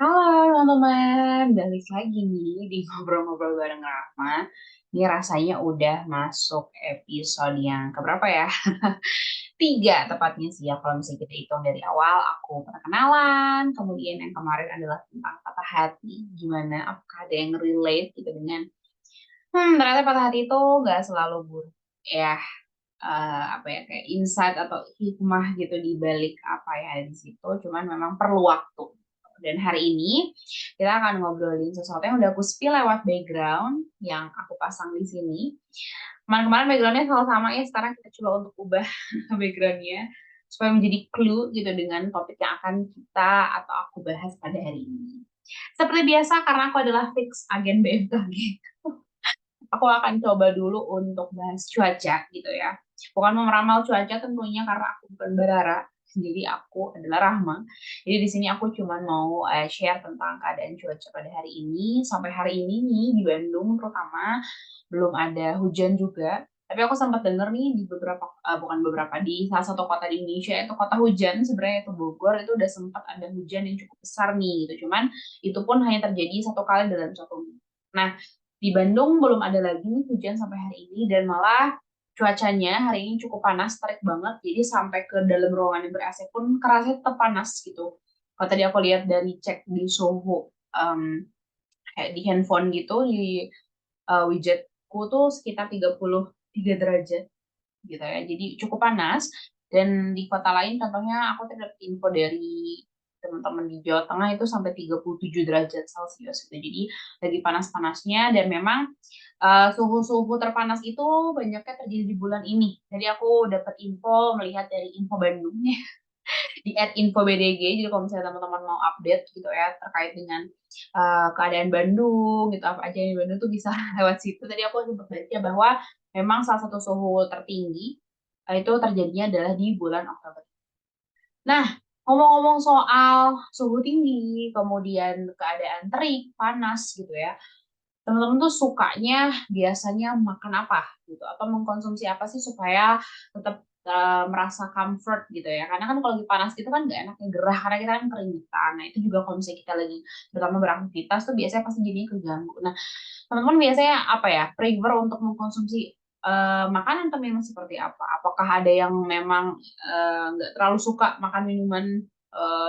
Halo teman-teman, balik lagi nih di ngobrol-ngobrol bareng Rahma. Ini rasanya udah masuk episode yang keberapa ya? Tiga tepatnya sih ya, kalau misalnya kita hitung dari awal. Aku perkenalan, kemudian yang kemarin adalah tentang patah hati. Gimana, apakah ada yang relate gitu dengan, ternyata patah hati itu nggak selalu buruk. Ya, apa ya, kayak insight atau hikmah gitu di balik apa ya ada di situ, cuman memang perlu waktu. Dan hari ini kita akan ngobrolin sesuatu yang udah aku spill lewat background yang aku pasang di sini. Kemarin-kemarin backgroundnya selalu sama ya, sekarang kita coba untuk ubah backgroundnya supaya menjadi clue gitu dengan topik yang akan kita atau aku bahas pada hari ini. Seperti biasa, karena aku adalah fix agen BMKG, aku akan coba dulu untuk bahas cuaca gitu ya. Bukan mau meramal cuaca tentunya karena aku bukan Barara, jadi aku adalah Rahma. Jadi di sini aku cuma mau share tentang keadaan cuaca pada hari ini. Sampai hari ini nih di Bandung terutama belum ada hujan juga. Tapi aku sempat dengar nih di beberapa, bukan beberapa, di salah satu kota di Indonesia itu kota hujan sebenarnya itu Bogor, itu udah sempat ada hujan yang cukup besar nih gitu. Cuman itu pun hanya terjadi satu kali dalam satu minggu. Nah, di Bandung belum ada lagi nih hujan sampai hari ini, dan malah cuacanya hari ini cukup panas, terik banget. Jadi sampai ke dalam ruangan yang ber-AC pun kerasa tetap panas gitu. Kalau tadi aku lihat dari cek di suhu, kayak di handphone gitu, di widgetku tuh sekitar 33 derajat gitu ya. Jadi cukup panas. Dan di kota lain contohnya aku terdapat info dari teman-teman di Jawa Tengah itu sampai 37 derajat Celcius gitu. Jadi lagi panas-panasnya, dan memang suhu-suhu terpanas itu banyaknya terjadi di bulan ini. Jadi aku dapat info melihat dari info Bandung di @info_bdg. Jadi kalau misalnya teman-teman mau update gitu ya terkait dengan keadaan Bandung gitu, apa aja yang di Bandung tuh bisa lewat situ. Tadi aku sempat baca bahwa memang salah satu suhu tertinggi itu terjadinya adalah di bulan Oktober. Nah, ngomong-ngomong soal suhu tinggi, kemudian keadaan terik, panas gitu ya, teman-teman tuh sukanya biasanya makan apa gitu, atau mengkonsumsi apa sih supaya tetap merasa comfort gitu ya. Karena kan kalau lagi panas gitu kan nggak enaknya gerah karena kita kan keringetan. Nah itu juga kalau misalnya kita lagi terutama beraktivitas tuh biasanya pasti jadinya keganggu. Nah teman-teman biasanya apa ya, prefer untuk mengkonsumsi makanan atau minuman seperti apa? Apakah ada yang memang nggak terlalu suka makan minuman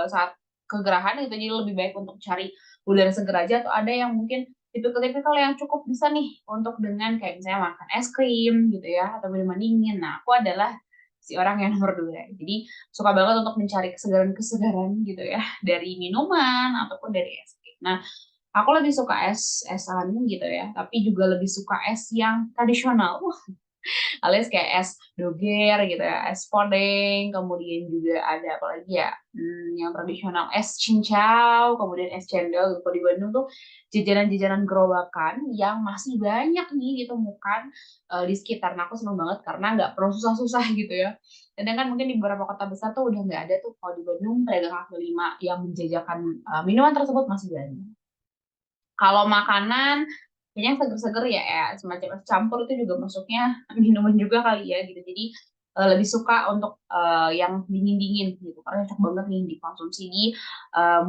saat kegerahan gitu, jadi lebih baik untuk cari udara seger aja, atau ada yang mungkin tipikal-tipikal yang cukup bisa nih untuk dengan kayak misalnya makan es krim gitu ya, atau minuman dingin. Nah, aku adalah si orang yang nomor dua. Jadi suka banget untuk mencari kesegaran-kesegaran gitu ya dari minuman ataupun dari es krim. Nah, aku lebih suka esan gitu ya, tapi juga lebih suka es yang tradisional. Alias kayak es doger gitu ya, es podeng, kemudian juga ada apa lagi ya, yang tradisional es cincau, kemudian es cendol gitu. Di Bandung tuh jajanan-jajanan gerobakan yang masih banyak nih ditemukan di sekitar. Nah, aku seneng banget karena nggak perlu susah-susah gitu ya. Kadang kan mungkin di beberapa kota besar tuh udah nggak ada tuh, kalau di Bandung pedagang kaki lima yang menjajakan minuman tersebut masih banyak. Kalau makanan, kayaknya yang seger-seger ya, semacam es campur itu juga masuknya minuman juga kali ya gitu. Jadi lebih suka untuk yang dingin-dingin gitu, karena cocok banget nih dikonsumsi di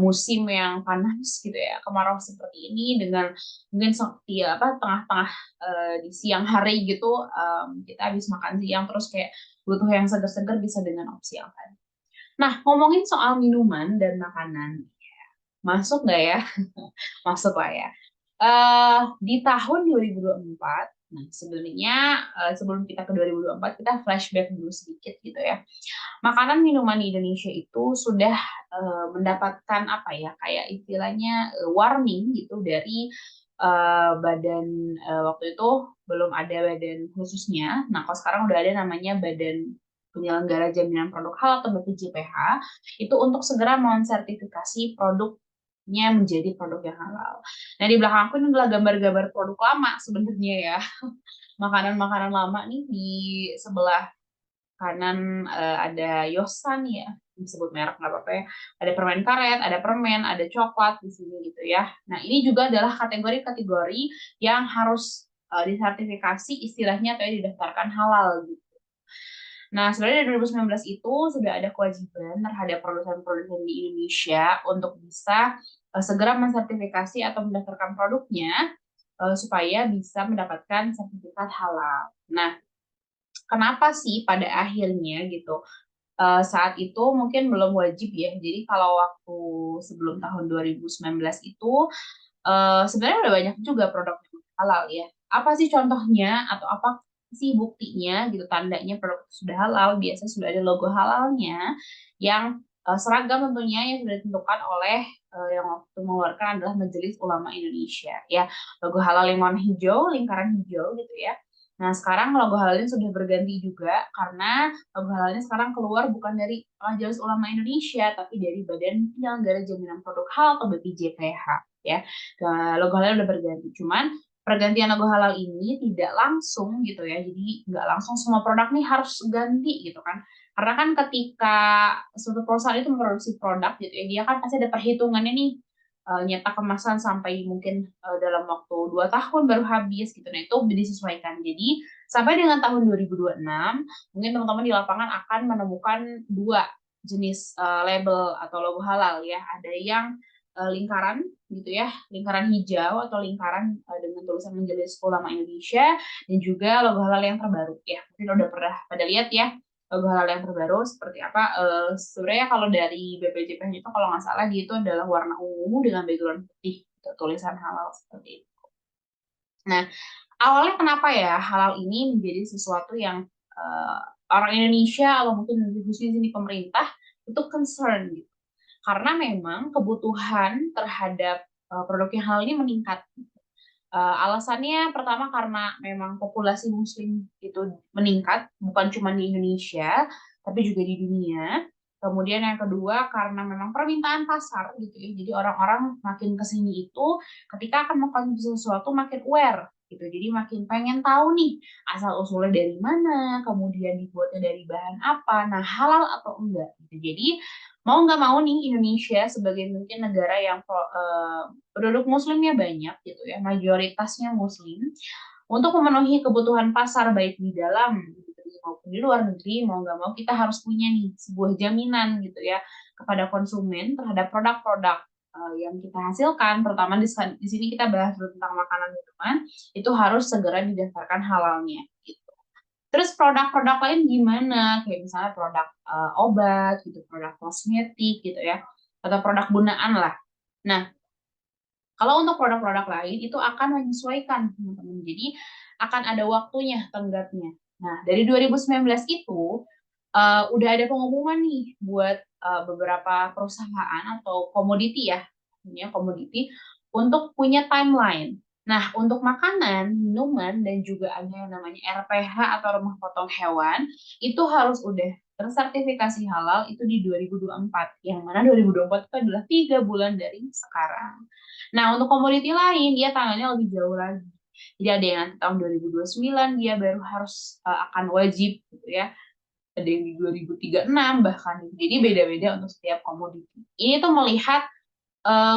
musim yang panas gitu ya, kemarau seperti ini, dengan mungkin ya apa, tengah-tengah di siang hari gitu, kita habis makan siang terus kayak butuh yang seger-seger, bisa dengan opsi yang tadi. Nah, ngomongin soal minuman dan makanan, masuk nggak ya? Masuk lah ya. Di tahun 2024, nah sebenarnya sebelum kita ke 2024, kita flashback dulu sedikit gitu ya. Makanan minuman di Indonesia itu sudah mendapatkan apa ya, kayak istilahnya warning gitu dari badan, waktu itu belum ada badan khususnya. Nah, kalau sekarang udah ada namanya Badan Penyelenggara Jaminan Produk Halal atau BPJPH, itu untuk segera mensertifikasi produknya menjadi produk yang halal. Nah, di belakang aku ini adalah gambar-gambar produk lama sebenarnya ya. Makanan-makanan lama nih. Di sebelah kanan ada Yosan ya, disebut merek nggak apa-apa ya. Ada permen karet, ada permen, ada coklat di sini gitu ya. Nah, ini juga adalah kategori-kategori yang harus disertifikasi istilahnya, atau ya didaftarkan halal gitu. Nah, sebenarnya dari 2019 itu sudah ada kewajiban terhadap produsen-produsen di Indonesia untuk bisa segera mensertifikasi atau mendaftarkan produknya supaya bisa mendapatkan sertifikat halal. Nah, kenapa sih pada akhirnya gitu saat itu mungkin belum wajib ya. Jadi kalau waktu sebelum tahun 2019 itu sebenarnya udah banyak juga produk yang halal ya. Apa sih contohnya atau apa sih buktinya gitu tandanya produk itu sudah halal? Biasanya sudah ada logo halalnya yang seragam tentunya yang sudah ditentukan oleh yang waktu mengeluarkan adalah Majelis Ulama Indonesia ya. Logo halal yang warna hijau, lingkaran hijau gitu ya. Nah, sekarang logo halalnya sudah berganti juga karena logo halalnya sekarang keluar bukan dari Majelis Ulama Indonesia, tapi dari Badan Penyelenggara Jaminan Produk Halal atau BPJPH ya. Logo halal udah berganti. Cuman pergantian logo halal ini tidak langsung gitu ya. Jadi nggak langsung semua produk nih harus ganti gitu kan. Karena kan ketika suatu perusahaan itu memproduksi produk gitu ya, dia kan pasti ada perhitungannya nih nyetak kemasan sampai mungkin dalam waktu 2 tahun baru habis gitu. Nah, itu disesuaikan. Jadi, sampai dengan tahun 2026, mungkin teman-teman di lapangan akan menemukan dua jenis label atau logo halal ya. Ada yang lingkaran gitu ya, lingkaran hijau atau lingkaran dengan tulisan Majelis Ulama Indonesia dan juga logo halal yang terbaru ya. Mungkin udah pernah pada lihat ya logo halal yang terbaru seperti apa. Sebenarnya kalau dari BPJPH itu kalau nggak salah dia itu adalah warna ungu dengan background putih gitu, tulisan halal seperti itu. Nah, awalnya kenapa ya halal ini menjadi sesuatu yang orang Indonesia atau mungkin khususnya di sini pemerintah itu concern gitu. Karena memang kebutuhan terhadap produk yang halal ini meningkat. Alasannya pertama karena memang populasi muslim itu meningkat, bukan cuma di Indonesia, tapi juga di dunia. Kemudian yang kedua karena memang permintaan pasar gitu ya. Jadi orang-orang makin kesini itu ketika akan mengkonsumsi sesuatu makin aware gitu. Jadi makin pengen tahu nih asal usulnya dari mana, kemudian dibuatnya dari bahan apa, nah halal atau enggak gitu. Jadi mau nggak mau nih Indonesia sebagai mungkin negara yang penduduk muslimnya banyak gitu ya, mayoritasnya muslim, untuk memenuhi kebutuhan pasar baik di dalam negeri maupun di luar negeri, mau nggak mau kita harus punya nih sebuah jaminan gitu ya kepada konsumen terhadap produk-produk yang kita hasilkan, terutama di sini kita bahas tentang makanan minuman, itu harus segera didaftarkan halalnya. Gitu. Terus produk-produk lain gimana? Kayak misalnya produk obat, gitu, produk kosmetik, gitu ya, atau produk gunaan lah. Nah, kalau untuk produk-produk lain itu akan menyesuaikan, teman-teman. Jadi akan ada waktunya tenggatnya. Nah, dari 2019 itu udah ada pengumuman nih buat beberapa perusahaan atau komoditi ya, punya komoditi untuk punya timeline. Nah, untuk makanan, minuman, dan juga ada yang namanya RPH atau rumah potong hewan, itu harus udah tersertifikasi halal itu di 2024. Yang mana 2024 itu adalah 3 bulan dari sekarang. Nah, untuk komoditi lain, dia tangannya lebih jauh lagi. Jadi ada yang nanti tahun 2029 dia baru harus akan wajib gitu ya. Ada yang di 2036 bahkan. Jadi beda-beda untuk setiap komoditi. Ini tuh melihat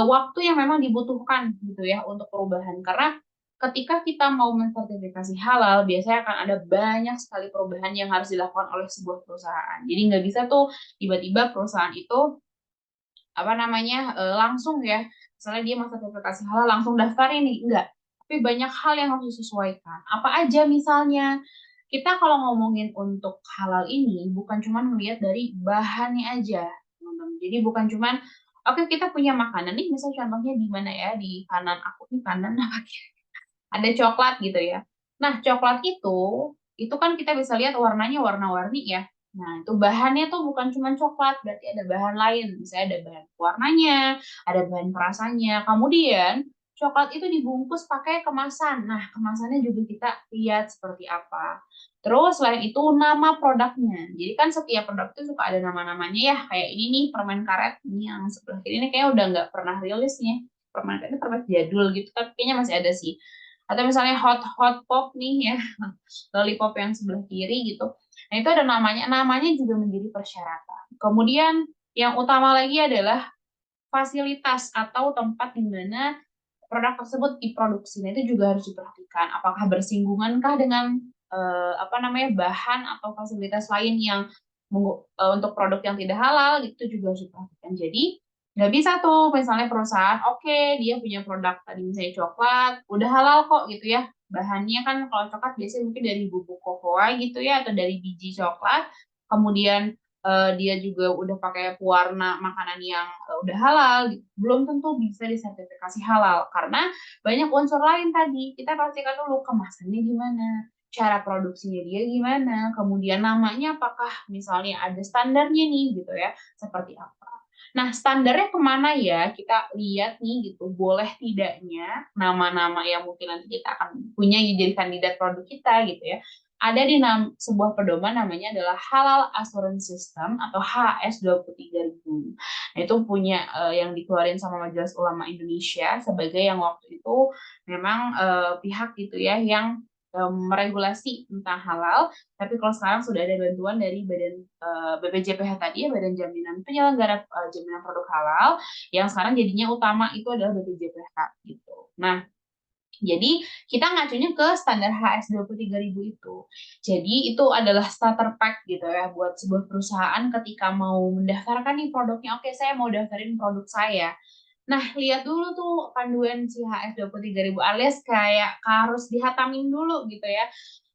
waktu yang memang dibutuhkan gitu ya untuk perubahan. Karena ketika kita mau mensertifikasi halal, biasanya akan ada banyak sekali perubahan yang harus dilakukan oleh sebuah perusahaan. Jadi nggak bisa tuh tiba-tiba perusahaan itu apa namanya langsung ya misalnya dia mau sertifikasi halal langsung daftar ini enggak tapi banyak hal yang harus disesuaikan apa aja misalnya kita kalau ngomongin untuk halal ini bukan cuma melihat dari bahannya aja teman-teman jadi bukan cuma oke kita punya makanan nih misalnya contohnya di mana ya di kanan aku nih kanan apa ada coklat gitu ya. Nah, coklat itu kan kita bisa lihat warnanya warna-warni ya. Nah, itu bahannya tuh bukan cuma coklat, berarti ada bahan lain. Misalnya ada bahan warnanya, ada bahan perasanya. Kemudian, coklat itu dibungkus pakai kemasan. Nah, kemasannya juga kita lihat seperti apa. Terus selain itu nama produknya. Jadi kan setiap produk itu suka ada nama-namanya ya. Kayak ini nih permen karet ini yang sebelah kiri ini kayaknya udah nggak pernah rilis nih. Permen karet ini permen jadul gitu, tapi kayaknya masih ada sih atau misalnya hot hot pop nih ya lollipop yang sebelah kiri gitu nah itu ada namanya juga menjadi persyaratan kemudian yang utama lagi adalah fasilitas atau tempat di mana produk tersebut diproduksi nah itu juga harus diperhatikan apakah bersinggungankah dengan apa namanya bahan atau fasilitas lain yang untuk produk yang tidak halal itu juga harus diperhatikan jadi Nggak bisa tuh, misalnya perusahaan, oke, dia punya produk tadi misalnya coklat, udah halal kok gitu ya. Bahannya kan kalau coklat biasanya mungkin dari bubuk kokoa gitu ya, atau dari biji coklat. Kemudian dia juga udah pakai pewarna makanan yang udah halal, belum tentu bisa disertifikasi halal. Karena banyak unsur lain tadi. Kita pastikan dulu kemasannya gimana, cara produksinya dia gimana, kemudian namanya apakah misalnya ada standarnya nih gitu ya, seperti apa. Nah, standarnya kemana ya? Kita lihat nih gitu, boleh tidaknya nama-nama yang mungkin nanti kita akan punya jadi kandidat produk kita gitu ya. Ada di sebuah pedoman namanya adalah Halal Assurance System atau HS23000. Nah, itu punya yang dikeluarin sama Majelis Ulama Indonesia sebagai yang waktu itu memang pihak gitu ya yang meregulasi tentang halal, tapi kalau sekarang sudah ada bantuan dari Badan BPJPH tadi ya, Badan Jaminan Penyelenggara Jaminan Produk Halal, yang sekarang jadinya utama itu adalah BPJPH gitu. Nah, jadi kita ngacunya ke standar HS23000 itu. Jadi itu adalah starter pack gitu ya buat sebuah perusahaan ketika mau mendaftarkan nih produknya. Oke, saya mau daftarin produk saya. Nah, lihat dulu tuh panduan si HS23000 alias kayak harus dihatamin dulu gitu ya.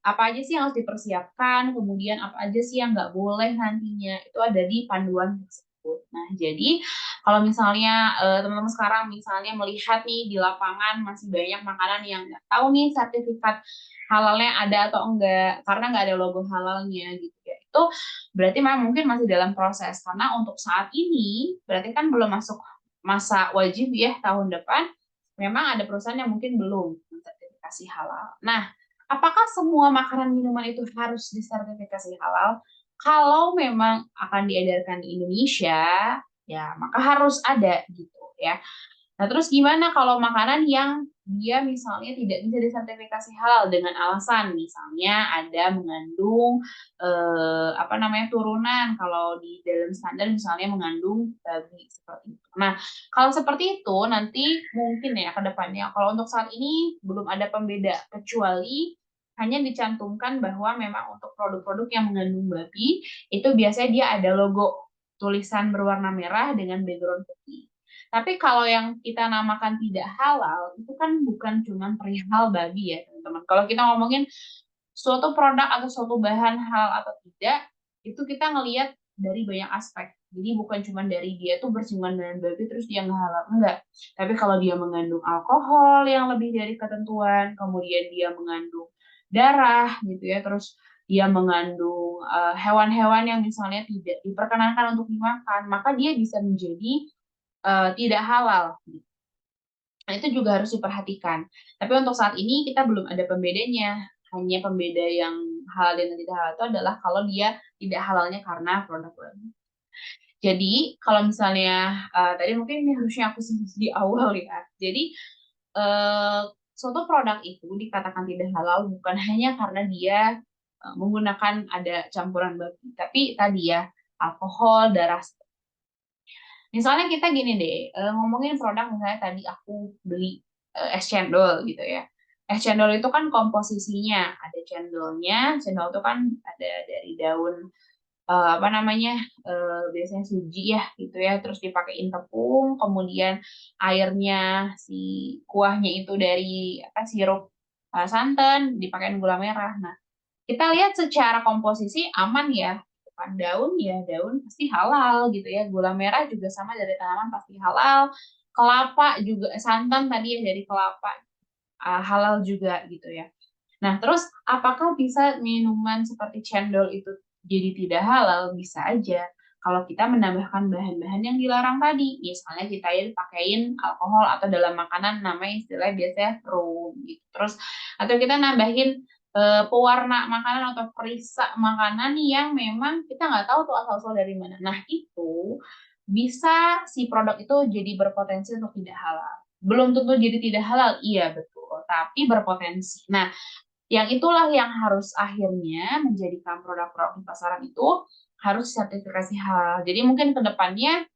Apa aja sih yang harus dipersiapkan, kemudian apa aja sih yang nggak boleh nantinya. Itu ada di panduan tersebut. Nah, jadi kalau misalnya teman-teman sekarang misalnya melihat nih di lapangan masih banyak makanan yang nggak tahu nih sertifikat halalnya ada atau enggak, karena nggak ada logo halalnya gitu ya. Itu berarti memang mungkin masih dalam proses, karena untuk saat ini berarti kan belum masuk masa wajib ya tahun depan, memang ada perusahaan yang mungkin belum sertifikasi halal. Nah, apakah semua makanan minuman itu harus disertifikasi halal? Kalau memang akan diedarkan di Indonesia, ya maka harus ada gitu ya. Nah, terus gimana kalau makanan yang dia misalnya tidak bisa disertifikasi halal dengan alasan misalnya ada mengandung apa namanya turunan, kalau di dalam standar misalnya mengandung babi seperti itu. Nah, kalau seperti itu nanti mungkin ya ke depannya, kalau untuk saat ini belum ada pembeda kecuali hanya dicantumkan bahwa memang untuk produk-produk yang mengandung babi itu biasanya dia ada logo tulisan berwarna merah dengan background putih. Tapi kalau yang kita namakan tidak halal, itu kan bukan cuma perihal babi ya, teman-teman. Kalau kita ngomongin suatu produk atau suatu bahan halal atau tidak, itu kita ngelihat dari banyak aspek. Jadi bukan cuma dari dia tuh bersinggungan dengan babi terus dia nggak halal, enggak. Tapi kalau dia mengandung alkohol yang lebih dari ketentuan, kemudian dia mengandung darah gitu ya, terus dia mengandung hewan-hewan yang misalnya tidak diperkenankan untuk dimakan, maka dia bisa menjadi tidak halal. Nah, itu juga harus diperhatikan. Tapi untuk saat ini kita belum ada pembedanya. Hanya pembeda yang halal dan tidak halal itu adalah kalau dia tidak halalnya karena produk baru. Jadi kalau misalnya tadi mungkin ini harusnya aku sebut di awal ya. Jadi suatu produk itu dikatakan tidak halal bukan hanya karena dia menggunakan ada campuran babi, tapi tadi ya alkohol, darah. Misalnya kita gini deh, ngomongin produk misalnya tadi aku beli es cendol gitu ya. Es cendol itu kan komposisinya ada cendolnya, cendol itu kan ada dari daun apa namanya biasanya suji ya gitu ya, terus dipakein tepung, kemudian airnya si kuahnya itu dari apa sirup santan, dipakein gula merah. Nah, kita lihat secara komposisi aman ya, kan daun ya daun pasti halal gitu ya, gula merah juga sama dari tanaman pasti halal, kelapa juga santan tadi ya dari kelapa halal juga gitu ya. Nah, terus apakah bisa minuman seperti cendol itu jadi tidak halal? Bisa aja. Kalau kita menambahkan bahan-bahan yang dilarang tadi, misalnya kita ya pakein alkohol atau dalam makanan namanya istilah biasanya rum gitu. Terus atau kita nambahin pewarna makanan atau perisa makanan yang memang kita nggak tahu tuh asal-usul dari mana. Nah, itu bisa si produk itu jadi berpotensi untuk tidak halal. Belum tentu jadi tidak halal, iya betul, tapi berpotensi. Nah, yang itulah yang harus akhirnya menjadikan produk-produk di pasaran itu harus sertifikasi halal. Jadi mungkin ke depannya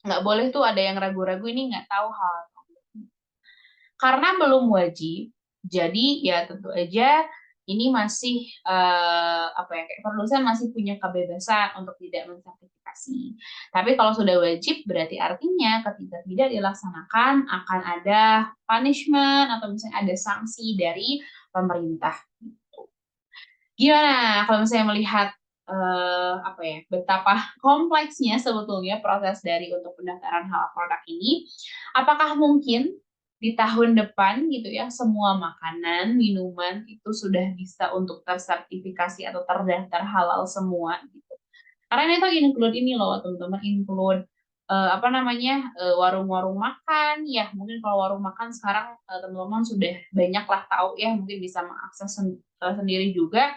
nggak boleh tuh ada yang ragu-ragu ini nggak tahu halal. Karena belum wajib, jadi ya tentu aja ini masih apa ya, kayak produsen masih punya kebebasan untuk tidak mensertifikasi. Tapi kalau sudah wajib berarti artinya ketika tidak dilaksanakan akan ada punishment atau misalnya ada sanksi dari pemerintah. Gimana kalau misalnya melihat apa ya, betapa kompleksnya sebetulnya proses dari untuk pendaftaran halal produk ini? Apakah mungkin di tahun depan gitu ya semua makanan, minuman itu sudah bisa untuk tersertifikasi atau terdaftar halal semua gitu? Karena itu include ini loh teman-teman, include apa namanya, warung-warung makan ya, mungkin kalau warung makan sekarang teman-teman sudah banyak lah tahu ya, mungkin bisa mengakses sendiri juga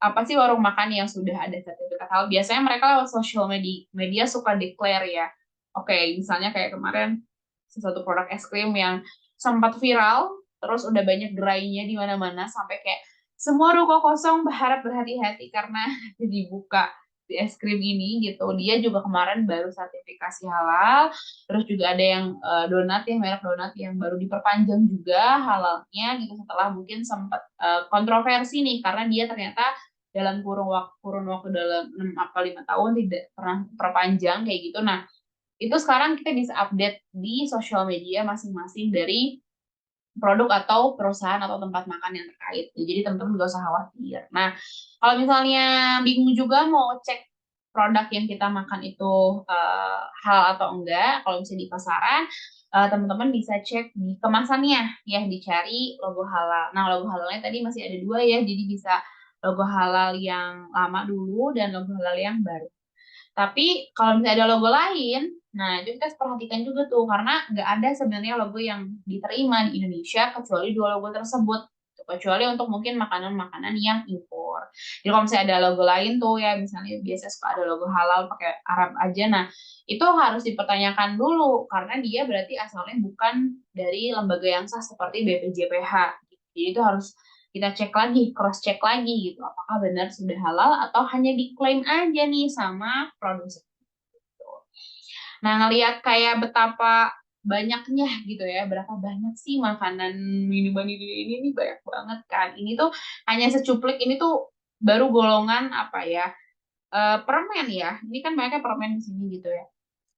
apa sih warung makan yang sudah ada sertifikat halal. Biasanya mereka lewat sosial media suka declare ya. Oke, misalnya kayak kemarin sesuatu produk es krim yang sempat viral, terus udah banyak gerainya di mana-mana sampai kayak semua ruko kosong berharap berhati-hati karena dibuka di es krim ini gitu. Dia juga kemarin baru sertifikasi halal, terus juga ada yang donat ya, merek donat yang baru diperpanjang juga halalnya gitu setelah mungkin sempat kontroversi nih karena dia ternyata dalam kurun waktu dalam 6 apa 5 tahun tidak pernah perpanjang kayak gitu. Nah, itu sekarang kita bisa update di sosial media masing-masing dari produk atau perusahaan atau tempat makan yang terkait. Jadi teman-teman nggak usah khawatir. Nah, kalau misalnya bingung juga mau cek produk yang kita makan itu halal atau enggak, kalau misalnya di pasaran, teman-teman bisa cek di kemasannya, ya dicari logo halal. Nah, logo halalnya tadi masih ada dua ya, jadi bisa logo halal yang lama dulu dan logo halal yang baru. Tapi kalau misalnya ada logo lain, nah itu kita harus perhatikan juga tuh karena nggak ada sebenarnya logo yang diterima di Indonesia kecuali dua logo tersebut. Kecuali untuk mungkin makanan-makanan yang impor. Jadi kalau misalnya ada logo lain tuh ya, misalnya biasa suka ada logo halal pakai Arab aja, nah itu harus dipertanyakan dulu karena dia berarti asalnya bukan dari lembaga yang sah seperti BPJPH. Jadi itu harus kita cek lagi, cross check lagi gitu, apakah benar sudah halal atau hanya diklaim aja nih sama produsen. Gitu. Nah, ngelihat kayak betapa banyaknya gitu ya, berapa banyak sih makanan minuman ini nih banyak banget kan. Ini tuh hanya secuplik, ini tuh baru golongan apa ya, permen ya. Ini kan banyaknya permen di sini gitu ya.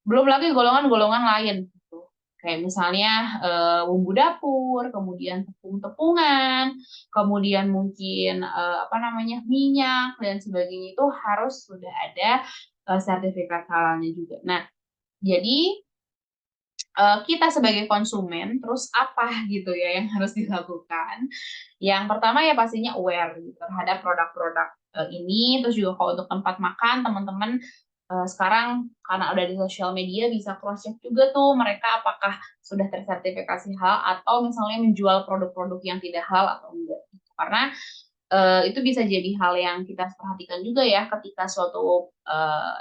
Belum lagi golongan-golongan lain gitu. Kayak misalnya bumbu dapur, kemudian tepung-tepungan, kemudian mungkin apa namanya minyak dan sebagainya itu harus sudah ada sertifikat halalnya juga. Nah, jadi kita sebagai konsumen terus apa gitu ya yang harus dilakukan? Yang pertama ya pastinya aware gitu, terhadap produk-produk ini, terus juga kalau untuk tempat makan teman-teman sekarang karena udah di sosial media bisa cross check juga tuh mereka apakah sudah tersertifikasi halal atau misalnya menjual produk-produk yang tidak halal atau enggak. Karena itu bisa jadi hal yang kita perhatikan juga ya ketika suatu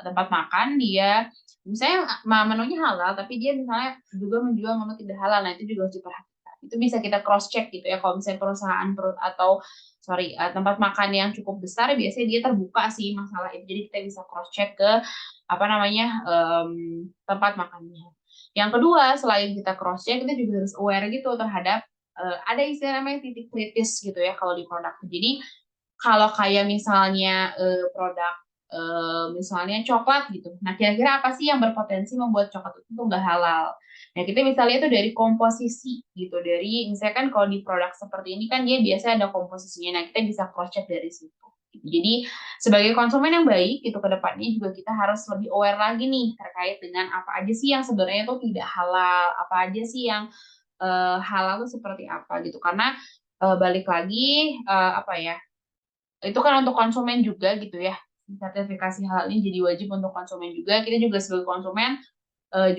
tempat makan dia misalnya menunya halal tapi dia misalnya juga menjual menu tidak halal, nah itu juga harus diperhatikan. Itu bisa kita cross check gitu ya kalau misalnya perusahaan atau sorry tempat makan yang cukup besar biasanya dia terbuka sih masalah itu, jadi kita bisa cross check ke apa namanya tempat makannya. Yang kedua selain kita cross check kita juga harus aware gitu terhadap ada istilah namanya titik kritis gitu ya kalau di produk. Jadi kalau kayak misalnya produk misalnya coklat gitu. Nah, kira-kira apa sih yang berpotensi membuat coklat itu nggak halal? Nah, kita bisa lihat tuh dari komposisi gitu. Dari misalnya kan kalau di produk seperti ini kan dia biasanya ada komposisinya. Nah, kita bisa cross check dari situ. Jadi sebagai konsumen yang baik itu ke depannya juga kita harus lebih aware lagi nih terkait dengan apa aja sih yang sebenarnya tuh tidak halal, apa aja sih yang halal itu seperti apa gitu. Karena balik lagi apa ya, itu kan untuk konsumen juga gitu ya, sertifikasi halal ini jadi wajib untuk konsumen juga. Kita juga sebagai konsumen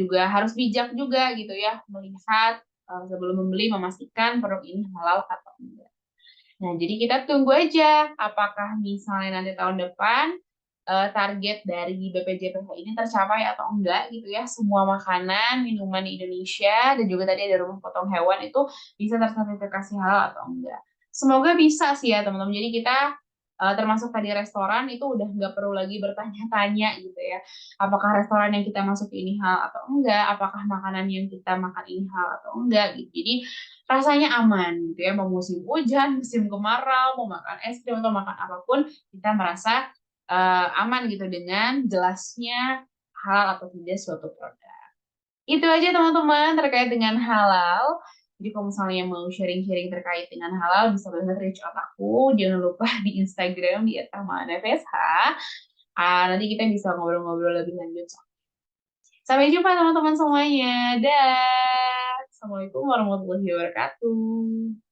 juga harus bijak juga gitu ya melihat sebelum membeli memastikan produk ini halal atau enggak. Nah, jadi kita tunggu aja apakah misalnya nanti tahun depan target dari BPJPH ini tercapai atau enggak gitu ya. Semua makanan, minuman di Indonesia dan juga tadi ada rumah potong hewan itu bisa tersertifikasi halal atau enggak. Semoga bisa sih ya teman-teman. Jadi kita termasuk tadi restoran itu udah nggak perlu lagi bertanya-tanya gitu ya, apakah restoran yang kita masuk ini halal atau enggak, apakah makanan yang kita makan ini halal atau enggak gitu. Jadi rasanya aman gitu ya, mau musim hujan, musim kemarau, mau makan es krim atau makan apapun, kita merasa aman gitu dengan jelasnya halal atau tidak suatu produk. Itu aja teman-teman terkait dengan halal. Jadi kalau misalnya mau sharing-sharing terkait dengan halal, bisa banget reach out aku. Jangan lupa di Instagram di @rahmanafsh. Nanti kita bisa ngobrol-ngobrol lebih lanjut. Sampai jumpa teman-teman semuanya. Dah. Assalamualaikum warahmatullahi wabarakatuh.